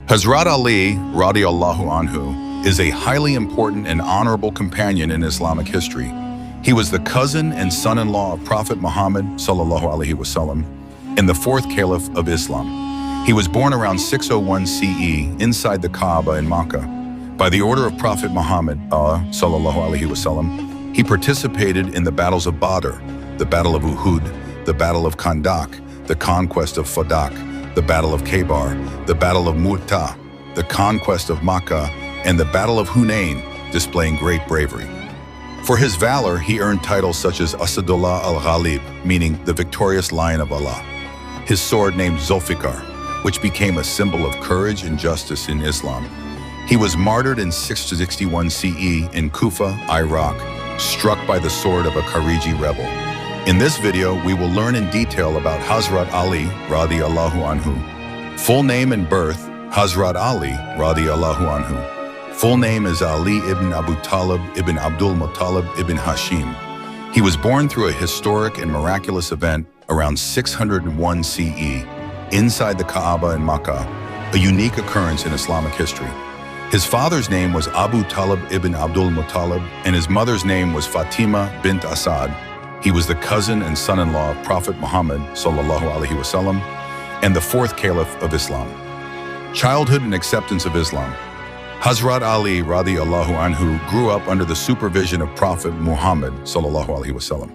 Hazrat Ali, Radhi Allahu Anhu, is a highly important and honorable companion in Islamic history. He was the cousin and son-in-law of Prophet Muhammad ﷺ and the fourth Caliph of Islam. He was born around 601 CE inside the Kaaba in Makkah. By the order of Prophet Muhammad ﷺ, he participated in the battles of Badr, the Battle of Uhud, the Battle of Khandaq, the conquest of Khandaq, the Battle of Khaybar, the Battle of Mu'tah, the conquest of Makkah, and the Battle of Hunain, displaying great bravery. For his valor, he earned titles such as Asadullah al-Ghalib, meaning the victorious lion of Allah. His sword named Zulfikar, which became a symbol of courage and justice in Islam. He was martyred in 661 CE in Kufa, Iraq, struck by the sword of a Khariji rebel. In this video, we will learn in detail about Hazrat Ali, Radhi Allahu Anhu. Full name and birth, Hazrat Ali, Radhi Allahu Anhu. Full name is Ali ibn Abu Talib ibn Abdul Muttalib ibn Hashim. He was born through a historic and miraculous event around 601 CE, inside the Kaaba in Makkah, a unique occurrence in Islamic history. His father's name was Abu Talib ibn Abdul Muttalib, and his mother's name was Fatima bint Asad. He was the cousin and son-in-law of Prophet Muhammad ﷺ and the fourth Caliph of Islam. Childhood and acceptance of Islam. Hazrat Ali Radhi Allahu Anhu grew up under the supervision of Prophet Muhammad ﷺ.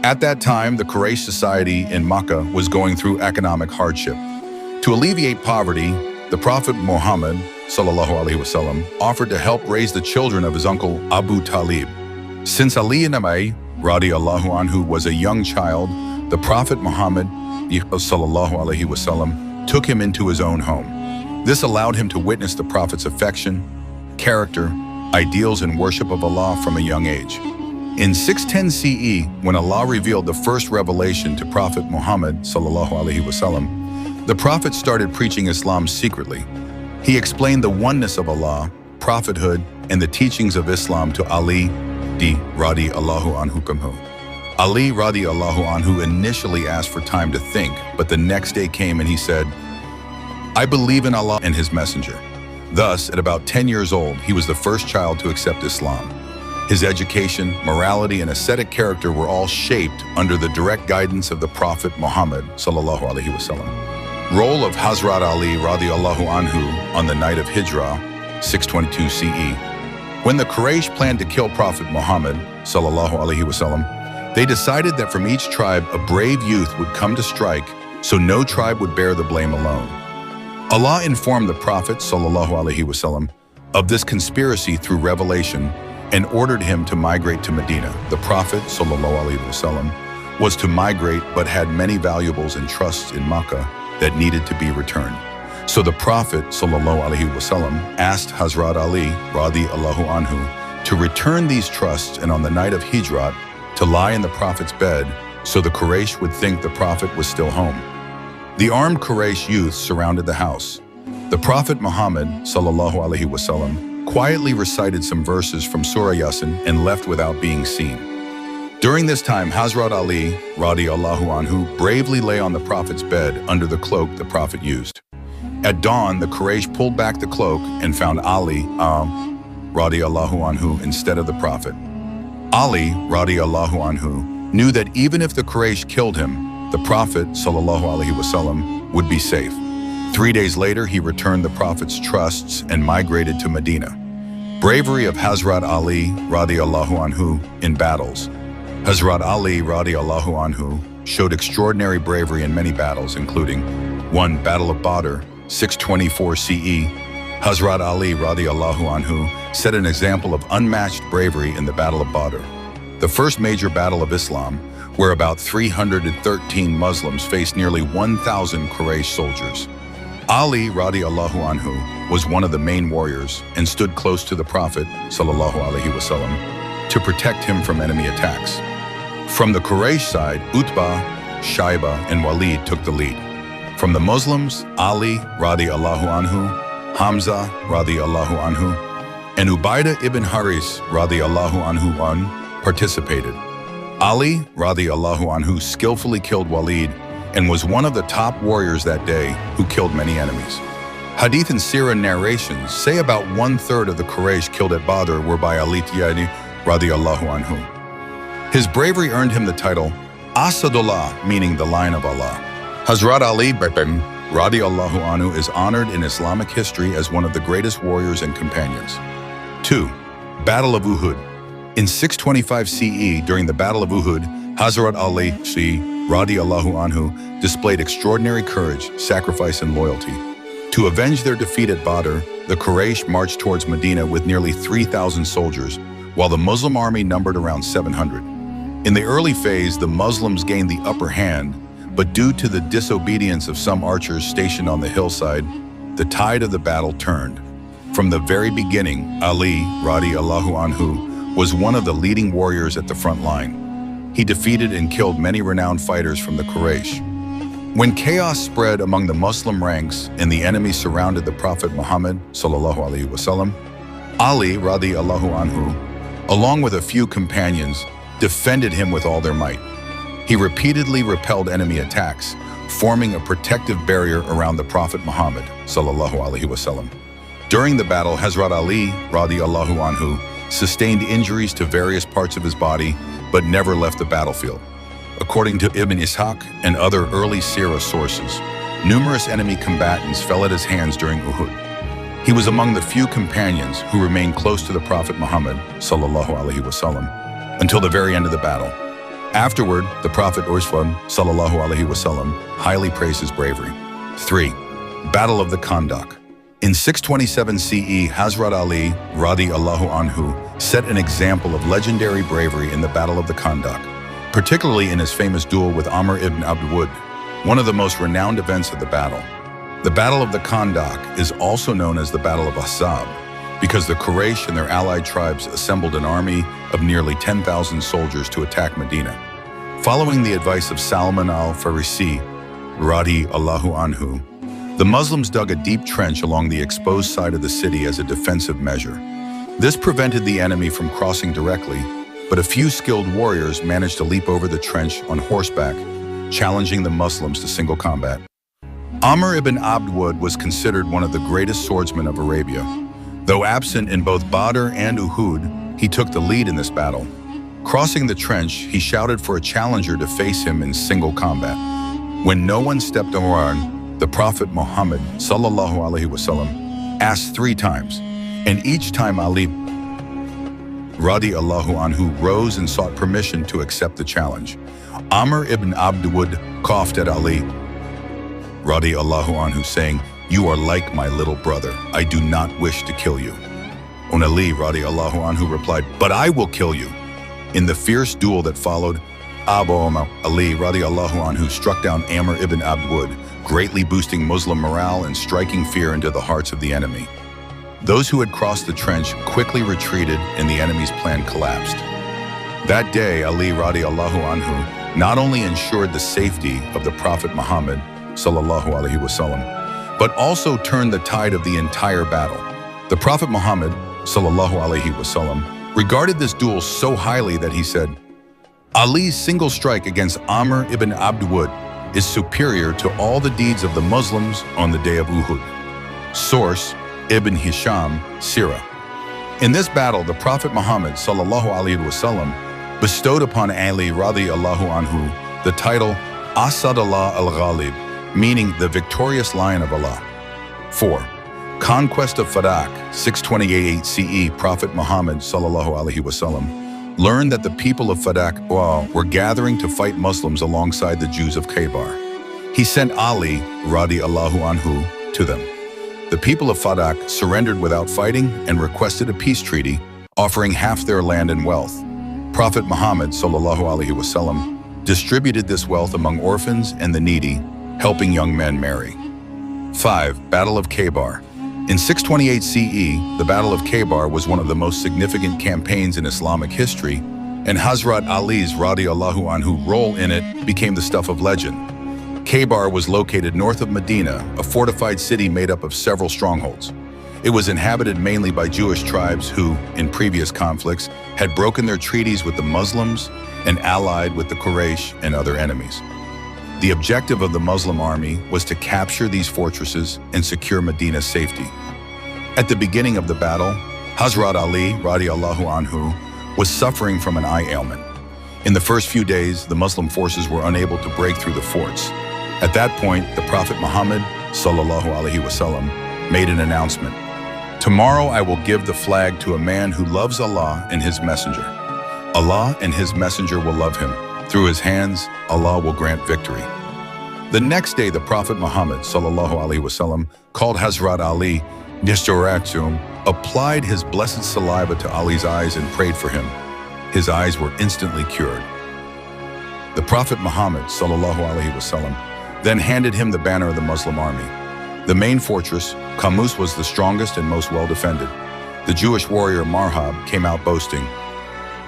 At that time, the Quraysh society in Makkah was going through economic hardship. To alleviate poverty, the Prophet Muhammad ﷺ offered to help raise the children of his uncle Abu Talib. Since Ali ibn Abi Radhi Allahu Anhu was a young child, the Prophet Muhammad ﷺ took him into his own home. This allowed him to witness the Prophet's affection, character, ideals, and worship of Allah from a young age. In 610 CE, when Allah revealed the first revelation to Prophet Muhammad ﷺ, the Prophet started preaching Islam secretly. He explained the oneness of Allah, prophethood, and the teachings of Islam to Ali Radhi Allahu Anhu. Ali Radhi Allahu Anhu initially asked for time to think, but the next day came and he said, "I believe in Allah and His Messenger." Thus, at about 10 years old, he was the first child to accept Islam. His education, morality, and ascetic character were all shaped under the direct guidance of the Prophet Muhammad ﷺ. Role of Hazrat Ali Radhi Allahu Anhu on the night of Hijrah, 622 CE. When the Quraysh planned to kill Prophet Muhammad ﷺ, they decided that from each tribe a brave youth would come to strike, so no tribe would bear the blame alone. Allah informed the Prophet ﷺ of this conspiracy through revelation and ordered him to migrate to Medina. The Prophet ﷺ was to migrate but had many valuables and trusts in Makkah that needed to be returned. So the Prophet ﷺ asked Hazrat Ali Radhi Allahu Anhu to return these trusts, and on the night of Hijrat to lie in the Prophet's bed so the Quraysh would think the Prophet was still home. The armed Quraysh youth surrounded the house. The Prophet Muhammad ﷺ quietly recited some verses from Surah Yasin and left without being seen. During this time, Hazrat Ali Radhi Allahu Anhu bravely lay on the Prophet's bed under the cloak the Prophet used. At dawn, the Quraysh pulled back the cloak and found Ali Radhi Allahu Anhu instead of the Prophet. Ali Radhi Allahu Anhu knew that even if the Quraysh killed him, the Prophet ﷺ would be safe. 3 days later, he returned the Prophet's trusts and migrated to Medina. Bravery of Hazrat Ali Radhi Allahu Anhu in battles. Hazrat Ali Radhi Allahu Anhu showed extraordinary bravery in many battles, including 1. Battle of Badr, 624 CE. Hazrat Ali Radhi Allahu Anhu set an example of unmatched bravery in the Battle of Badr, the first major battle of Islam, where about 313 Muslims faced nearly 1,000 Quraysh soldiers. Ali Radhi Allahu Anhu was one of the main warriors and stood close to the Prophet ﷺ to protect him from enemy attacks. From the Quraysh side, Utbah, Shaiba, and Walid took the lead. From the Muslims, Ali Radhi Allahu Anhu, Hamza Radhi Allahu Anhu, and Ubaidah ibn Haris Radhi Allahu Anhu participated. Ali Radhi Allahu Anhu skillfully killed Walid and was one of the top warriors that day who killed many enemies. Hadith and Sirah narrations say about 1/3 of the Quraysh killed at Badr were by Ali Radhi Allahu Anhu. His bravery earned him the title Asadullah, meaning the Lion of Allah. Hazrat Ali Radhi Allahu Anhu is honored in Islamic history as one of the greatest warriors and companions. 2. Battle of Uhud. In 625 CE, during the Battle of Uhud, Hazrat Ali Radhi Allahu Anhu displayed extraordinary courage, sacrifice, and loyalty. To avenge their defeat at Badr, the Quraysh marched towards Medina with nearly 3,000 soldiers, while the Muslim army numbered around 700. In the early phase, the Muslims gained the upper hand, but due to the disobedience of some archers stationed on the hillside, the tide of the battle turned. From the very beginning, Ali Radhi Allahu Anhu was one of the leading warriors at the front line. He defeated and killed many renowned fighters from the Quraysh. When chaos spread among the Muslim ranks and the enemy surrounded the Prophet Muhammad ﷺ, Ali Radhi Allahu Anhu, along with a few companions, defended him with all their might. He repeatedly repelled enemy attacks, forming a protective barrier around the Prophet Muhammad ﷺ. During the battle, Hazrat Ali Radhi Allahu Anhu sustained injuries to various parts of his body, but never left the battlefield. According to Ibn Ishaq and other early Sirah sources, numerous enemy combatants fell at his hands during Uhud. He was among the few companions who remained close to the Prophet Muhammad ﷺ until the very end of the battle. Afterward, the Prophet ﷺ highly praised his bravery. 3. Battle of the Khandaq. In 627 CE, Hazrat Ali Radhi Allahu Anhu set an example of legendary bravery in the Battle of the Khandaq, particularly in his famous duel with Amr ibn Abd, one of the most renowned events of the battle. The Battle of the Khandaq is also known as the Battle of Ahzab, because the Quraysh and their allied tribes assembled an army of nearly 10,000 soldiers to attack Medina. Following the advice of Salman al-Farisi, Radhi Allahu Anhu, the Muslims dug a deep trench along the exposed side of the city as a defensive measure. This prevented the enemy from crossing directly, but a few skilled warriors managed to leap over the trench on horseback, challenging the Muslims to single combat. Amr ibn Abd was considered one of the greatest swordsmen of Arabia. Though absent in both Badr and Uhud, he took the lead in this battle. Crossing the trench, he shouted for a challenger to face him in single combat. When no one stepped around, the Prophet Muhammad ﷺ asked 3 times, and each time Ali Radhi Allahu Anhu rose and sought permission to accept the challenge. Amr ibn Abd coughed at Ali Radhi Allahu Anhu, saying, "You are like my little brother. I do not wish to kill you." And Ali Radhi Allahu Anhu replied, "But I will kill you." In the fierce duel that followed, Ali Radhi Allahu Anhu struck down Amr ibn Abd, greatly boosting Muslim morale and striking fear into the hearts of the enemy. Those who had crossed the trench quickly retreated and the enemy's plan collapsed. That day, Ali Radhi Allahu Anhu not only ensured the safety of the Prophet Muhammad ﷺ, but also turned the tide of the entire battle. The Prophet Muhammad ﷺ regarded this duel so highly that he said, "Ali's single strike against Amr ibn Abd is superior to all the deeds of the Muslims on the day of Uhud." Source: Ibn Hisham, Sirah. In this battle, the Prophet Muhammad ﷺ bestowed upon Ali Radhi Allahu Anhu the title Asadullah al-Ghalib, meaning the victorious Lion of Allah. 4. Conquest of Khandaq, 628 CE. Prophet Muhammad ﷺ learned that the people of Khandaq were gathering to fight Muslims alongside the Jews of Khaybar. He sent Ali Radhi Allahu Anhu to them. The people of Khandaq surrendered without fighting and requested a peace treaty, offering half their land and wealth. Prophet Muhammad ﷺ distributed this wealth among orphans and the needy, helping young men marry. 5. Battle of Khaybar. In 628 CE, the Battle of Khaybar was one of the most significant campaigns in Islamic history, and Hazrat Ali's Radhi Allahu Anhu role in it became the stuff of legend. Khaybar was located north of Medina, a fortified city made up of several strongholds. It was inhabited mainly by Jewish tribes who, in previous conflicts, had broken their treaties with the Muslims and allied with the Quraysh and other enemies. The objective of the Muslim army was to capture these fortresses and secure Medina's safety. At the beginning of the battle, Hazrat Ali, Radhi Allahu Anhu, was suffering from an eye ailment. In the first few days, the Muslim forces were unable to break through the forts. At that point, the Prophet Muhammad, sallallahu alaihi wasallam, made an announcement. Tomorrow I will give the flag to a man who loves Allah and His Messenger. Allah and His Messenger will love him. Through his hands, Allah will grant victory. The next day, the Prophet Muhammad, sallallahu alaihi wasallam, called Hazrat Ali, Nishturatum, applied his blessed saliva to Ali's eyes and prayed for him. His eyes were instantly cured. The Prophet Muhammad, sallallahu alaihi wasallam, then handed him the banner of the Muslim army. The main fortress, Qamus, was the strongest and most well-defended. The Jewish warrior Marhab came out boasting,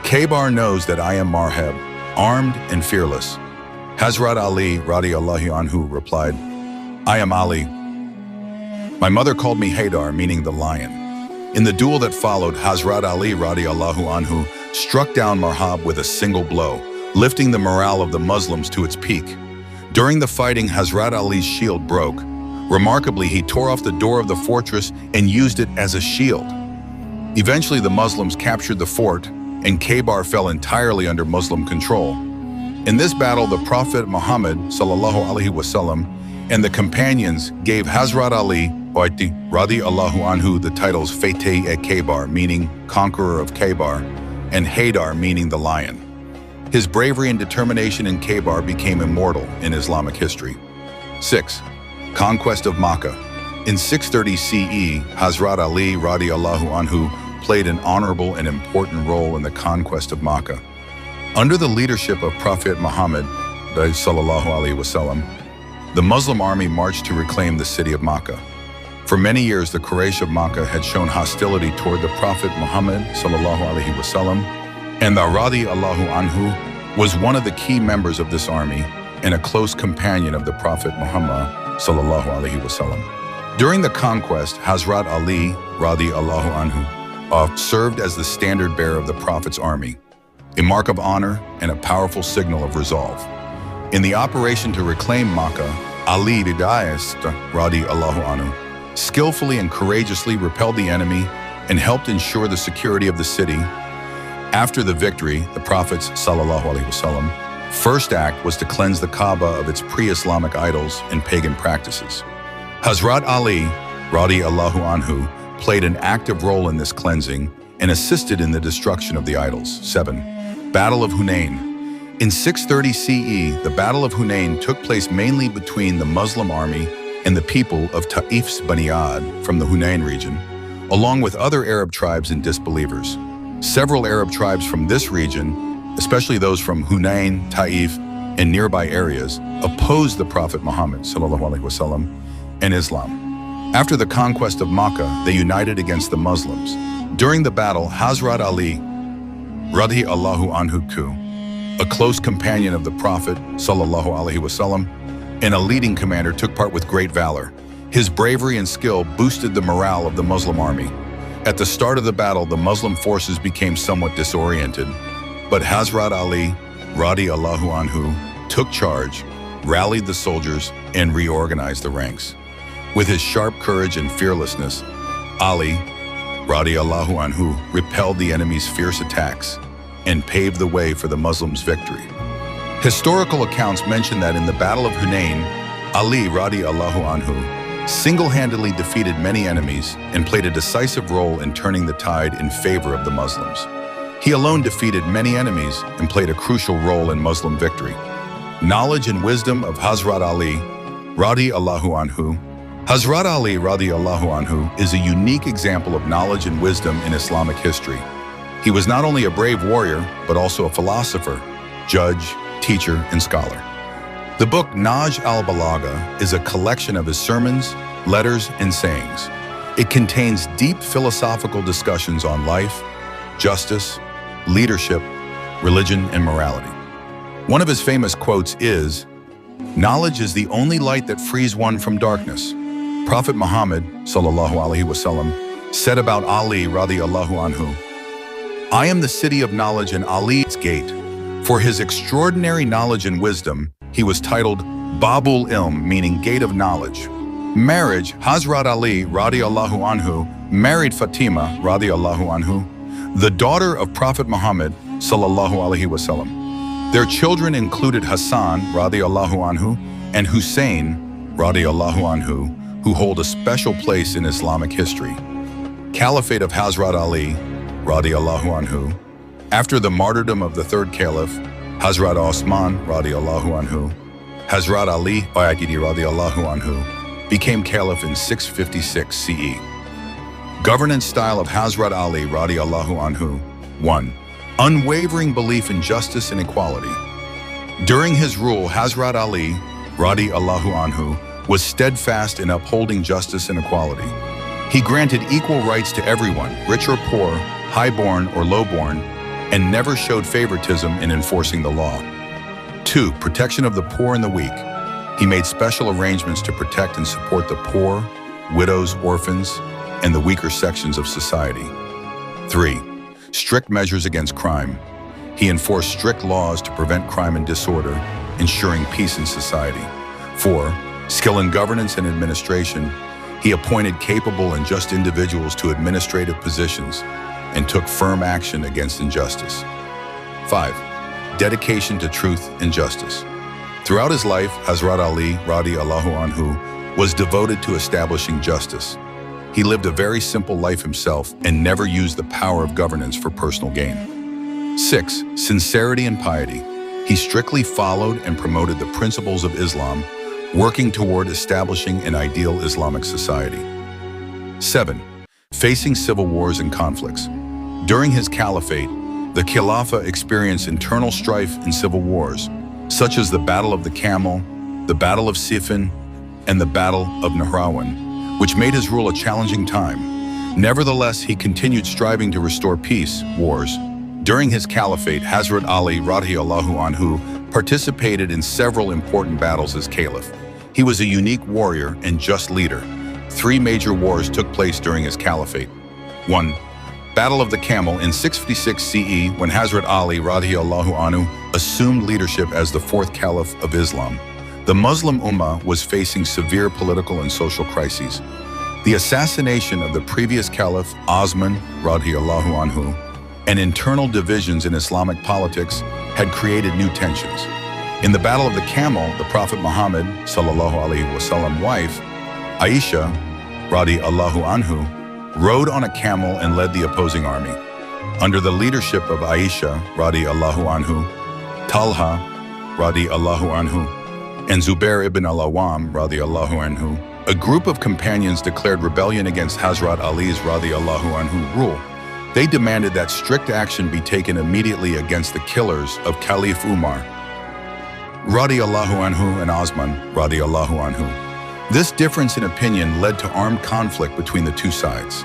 "Khaybar knows that I am Marhab, armed and fearless." Hazrat Ali, Radhi Allahu Anhu, replied, "I am Ali. My mother called me Haydar, meaning the lion." In the duel that followed, Hazrat Ali, Radhi Allahu Anhu, struck down Marhab with a single blow, lifting the morale of the Muslims to its peak. During the fighting, Hazrat Ali's shield broke. Remarkably, he tore off the door of the fortress and used it as a shield. Eventually, the Muslims captured the fort, and Khaybar fell entirely under Muslim control. In this battle, the Prophet Muhammad, sallallahu alaihi wasallam, and the companions gave Hazrat Ali, Radhi Allahu Anhu, the titles Fateh et Khaybar, meaning conqueror of Khaybar, and Haydar, meaning the lion. His bravery and determination in Khaybar became immortal in Islamic history. 6. Conquest of Makkah. In 630 CE, Hazrat Ali, Radhi Allahu Anhu, played an honorable and important role in the conquest of Makkah. Under the leadership of Prophet Muhammad, sallallahu alaihi wasallam, the Muslim army marched to reclaim the city of Makkah. For many years, the Quraysh of Makkah had shown hostility toward the Prophet Muhammad, sallallahu alaihi wasallam, and the Radhi Allahu Anhu was one of the key members of this army and a close companion of the Prophet Muhammad, sallallahu alaihi wasallam. During the conquest, Hazrat Ali, Radhi Allahu Anhu, served as the standard-bearer of the Prophet's army, a mark of honor and a powerful signal of resolve. In the operation to reclaim Makkah, Ali Radhi Allahu Anhu skillfully and courageously repelled the enemy and helped ensure the security of the city. After the victory, the Prophet's sallallahu alaihi wasallam first act was to cleanse the Kaaba of its pre-Islamic idols and pagan practices. Hazrat Ali, Radhi Allahu Anhu, played an active role in this cleansing and assisted in the destruction of the idols. 7. Battle of Hunain. In 630 CE, the Battle of Hunain took place mainly between the Muslim army and the people of Ta'if's Bani Ad from the Hunain region, along with other Arab tribes and disbelievers. Several Arab tribes from this region, especially those from Hunain, Ta'if, and nearby areas, opposed the Prophet Muhammad ﷺ and Islam. After the conquest of Makkah, they united against the Muslims. During the battle, Hazrat Ali, Radhi Allahu Anhu, a close companion of the Prophet ﷺ and a leading commander, took part with great valor. His bravery and skill boosted the morale of the Muslim army. At the start of the battle, the Muslim forces became somewhat disoriented, but Hazrat Ali, Radhi Allahu Anhu, took charge, rallied the soldiers, and reorganized the ranks. With his sharp courage and fearlessness, Ali, Radhi Allahu Anhu, repelled the enemy's fierce attacks and paved the way for the Muslims' victory. Historical accounts mention that in the Battle of Hunain, Ali, Radhi Allahu Anhu, single-handedly defeated many enemies and played a decisive role in turning the tide in favor of the Muslims. He alone defeated many enemies and played a crucial role in Muslim victory. Knowledge and wisdom of Hazrat Ali, Radhi Allahu Anhu. Hazrat Ali, Radhi Allahu Anhu, is a unique example of knowledge and wisdom in Islamic history. He was not only a brave warrior, but also a philosopher, judge, teacher, and scholar. The book Nahj al-Balagha is a collection of his sermons, letters, and sayings. It contains deep philosophical discussions on life, justice, leadership, religion, and morality. One of his famous quotes is, "Knowledge is the only light that frees one from darkness." Prophet Muhammad sallallahu alaihi wasallam said about Ali Radhi Allahu Anhu, "I am the city of knowledge and Ali its gate." For his extraordinary knowledge and wisdom, he was titled Bab-ul-Ilm, meaning gate of knowledge. Marriage, Hazrat Ali Radhi Allahu Anhu married Fatima Radhi Allahu Anhu, the daughter of Prophet Muhammad sallallahu alaihi wasallam. Their children included Hassan Radhi Allahu Anhu and Hussein Radhi Allahu Anhu, who hold a special place in Islamic history. Caliphate of Hazrat Ali Radhi Allahu Anhu. After the martyrdom of the third Caliph, Hazrat Osman Radhi Allahu Anhu, Hazrat Ali Radhi Allahu Anhu became Caliph in 656 CE. Governance style of Hazrat Ali Radhi Allahu Anhu. 1. Unwavering belief in justice and equality. During his rule, Hazrat Ali Radhi Allahu Anhu was steadfast in upholding justice and equality. He granted equal rights to everyone, rich or poor, highborn or lowborn, and never showed favoritism in enforcing the law. 2. Protection of the poor and the weak. He made special arrangements to protect and support the poor, widows, orphans, and the weaker sections of society. 3. Strict measures against crime. He enforced strict laws to prevent crime and disorder, ensuring peace in society. 4. Skill in governance and administration. He appointed capable and just individuals to administrative positions and took firm action against injustice. 5. Dedication to truth and justice. Throughout his life, Hazrat Ali Radhi Allahu Anhu was devoted to establishing justice. He lived a very simple life himself and never used the power of governance for personal gain. 6. Sincerity and piety. He strictly followed and promoted the principles of Islam, working toward establishing an ideal Islamic society. 7. Facing civil wars and conflicts. During his caliphate, the Khilafah experienced internal strife and civil wars, such as the Battle of the Camel, the Battle of Siffin, and the Battle of Nahrawan, which made his rule a challenging time. Nevertheless, he continued striving to restore peace, wars. During his caliphate, Hazrat Ali Radhi Allahu Anhu participated in several important battles as caliph. He was a unique warrior and just leader. 3 major wars took place during his caliphate. 1. Battle of the Camel in 656 CE, when Hazrat Ali Radhi Allahu Anhu assumed leadership as the 4th Caliph of Islam. The Muslim Ummah was facing severe political and social crises. The assassination of the previous Caliph, Osman Radhi Allahu Anhu, and internal divisions in Islamic politics had created new tensions. In the Battle of the Camel, the Prophet Muhammad sallallahu alaihi wasallam wife, Aisha Radhi Allahu Anhu, rode on a camel and led the opposing army. Under the leadership of Aisha Radhi Allahu Anhu, Talha Radhi Allahu Anhu, and Zubair ibn al-Awwam Radhi Allahu Anhu, a group of companions declared rebellion against Hazrat Ali's Radhi Allahu Anhu rule. They demanded that strict action be taken immediately against the killers of Caliph Umar Radhi Allahu Anhu and Osman Radhi Allahu Anhu. This difference in opinion led to armed conflict between the two sides.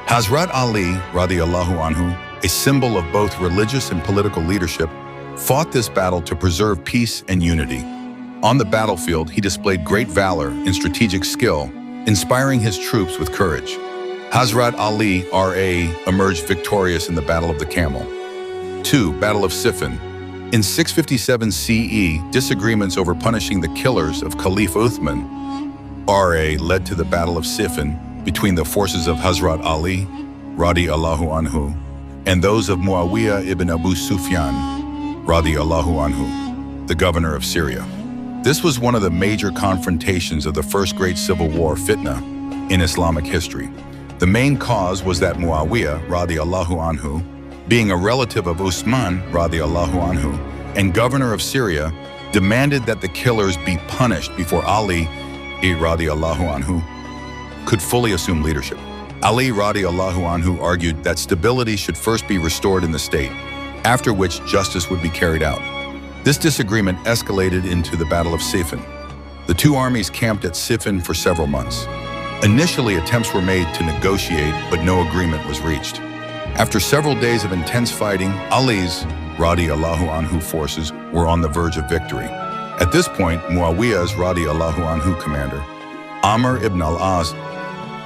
Hazrat Ali Radhi Allahu Anhu, a symbol of both religious and political leadership, fought this battle to preserve peace and unity. On the battlefield, he displayed great valor and strategic skill, inspiring his troops with courage. Hazrat Ali R.A. emerged victorious in the Battle of the Camel. 2. Battle of Siffin. In 657 CE, disagreements over punishing the killers of Caliph Uthman R.A. led to the Battle of Siffin between the forces of Hazrat Ali Radhi Allahu Anhu and those of Muawiyah ibn Abu Sufyan Radhi Allahu Anhu, the governor of Syria. This was one of the major confrontations of the first great civil war, fitna, in Islamic history. The main cause was that Muawiyah Radhi Allahu Anhu, being a relative of Usman Radhi Allahu Anhu and governor of Syria, demanded that the killers be punished before Ali Radhi Allahu Anhu could fully assume leadership. Ali Radhi Allahu Anhu argued that stability should first be restored in the state, after which justice would be carried out. This disagreement escalated into the Battle of Siffin. The two armies camped at Siffin for several months. Initially, attempts were made to negotiate, but no agreement was reached. After several days of intense fighting, Ali's Radhi Allahu Anhu forces were on the verge of victory. At this point, Muawiyah's Radhi Allahu Anhu commander, Amr ibn al-As,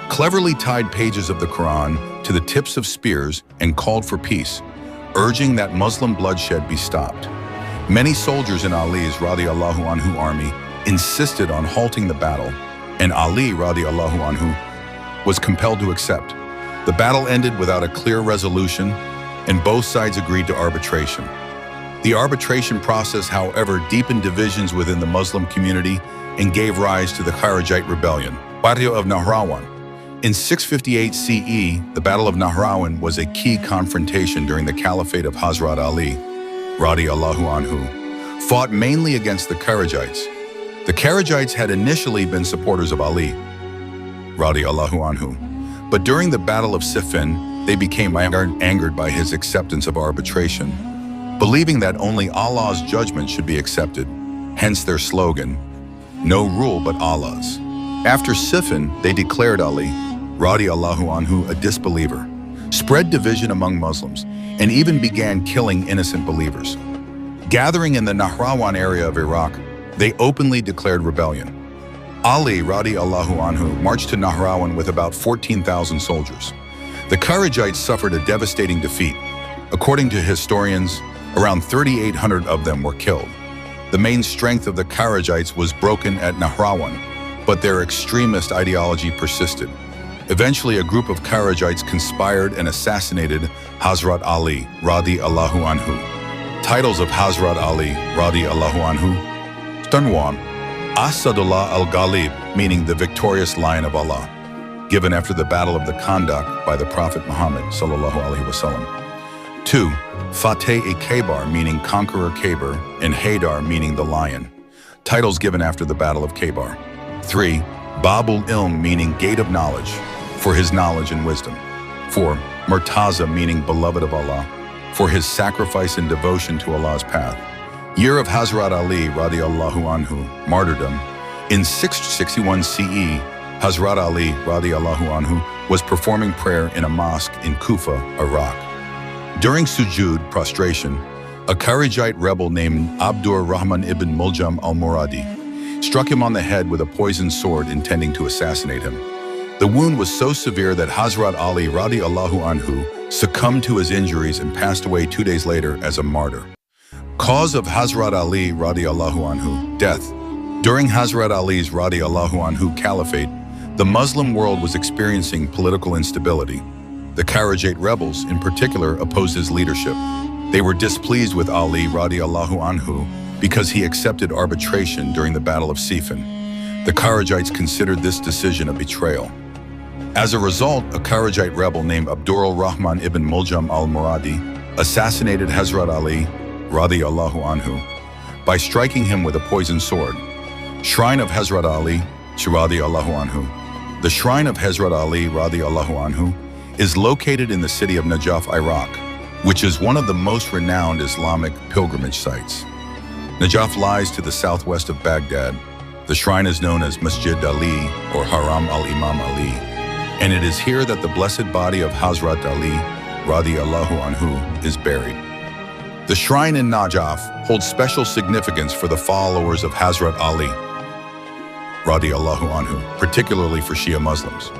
cleverly tied pages of the Quran to the tips of spears and called for peace, urging that Muslim bloodshed be stopped. Many soldiers in Ali's Radhi Allahu Anhu army insisted on halting the battle, and Ali Radhi Allahu Anhu was compelled to accept. The battle ended without a clear resolution, and both sides agreed to arbitration. The arbitration process, however, deepened divisions within the Muslim community and gave rise to the Kharijite rebellion, Battle of Nahrawan. In 658 CE, the Battle of Nahrawan was a key confrontation during the Caliphate of Hazrat Ali, Radhi Allahu Anhu, fought mainly against the Kharijites. The Kharijites had initially been supporters of Ali, Radhi Allahu Anhu, but during the Battle of Siffin, they became angered by his acceptance of arbitration, believing that only Allah's judgment should be accepted, hence their slogan, "No rule but Allah's." After Siffin, they declared Ali, Radhi Allahu Anhu, a disbeliever, spread division among Muslims, and even began killing innocent believers. Gathering in the Nahrawan area of Iraq, they openly declared rebellion. Ali Radhi Allahu Anhu marched to Nahrawan with about 14,000 soldiers. The Kharijites suffered a devastating defeat. According to historians, around 3,800 of them were killed. The main strength of the Kharijites was broken at Nahrawan, but their extremist ideology persisted. Eventually, a group of Kharijites conspired and assassinated Hazrat Ali Radhi Allahu Anhu. Titles of Hazrat Ali Radhi Allahu Anhu: Tanwan, Asadullah al-Ghalib, meaning the victorious Lion of Allah, given after the Battle of the Khandaq by the Prophet Muhammad sallallahu alaihi wasallam. 2. Fateh-e-Khaybar, meaning Conqueror Khaybar, and Haydar, meaning the Lion, titles given after the Battle of Khaybar. 3. Bab-ul-Ilm, meaning Gate of Knowledge, for his knowledge and wisdom. 4. Murtaza, meaning Beloved of Allah, for his sacrifice and devotion to Allah's path. Year of Hazrat Ali Radhi Allahu Anhu, martyrdom. In 661 CE, Hazrat Ali Radhi Allahu Anhu was performing prayer in a mosque in Kufa, Iraq. During sujood, prostration, a Kharijite rebel named Abdur Rahman ibn Muljam al-Muradi struck him on the head with a poisoned sword intending to assassinate him. The wound was so severe that Hazrat Ali Radhi Allahu Anhu succumbed to his injuries and passed away 2 days later as a martyr. Cause of Hazrat Ali Radhi Allahu Anhu, death. During Hazrat Ali's Radhi Allahu Anhu caliphate, the Muslim world was experiencing political instability. The Kharijite rebels, in particular, opposed his leadership. They were displeased with Ali Radhi Allahu Anhu because he accepted arbitration during the Battle of Siffin. The Kharijites considered this decision a betrayal. As a result, a Kharijite rebel named Abdur Rahman ibn Muljam al-Muradi assassinated Hazrat Ali Radhi Allahu Anhu by striking him with a poisoned sword. Shrine of Hazrat Ali Radhi Allahu Anhu. The shrine of Hazrat Ali Radhi Allahu Anhu is located in the city of Najaf, Iraq, which is one of the most renowned Islamic pilgrimage sites. Najaf lies to the southwest of Baghdad. The shrine is known as Masjid Ali or Haram al-Imam Ali, and it is here that the blessed body of Hazrat Ali Radhi Allahu Anhu is buried. The shrine in Najaf holds special significance for the followers of Hazrat Ali Radhi Allahu Anhu, particularly for Shia Muslims.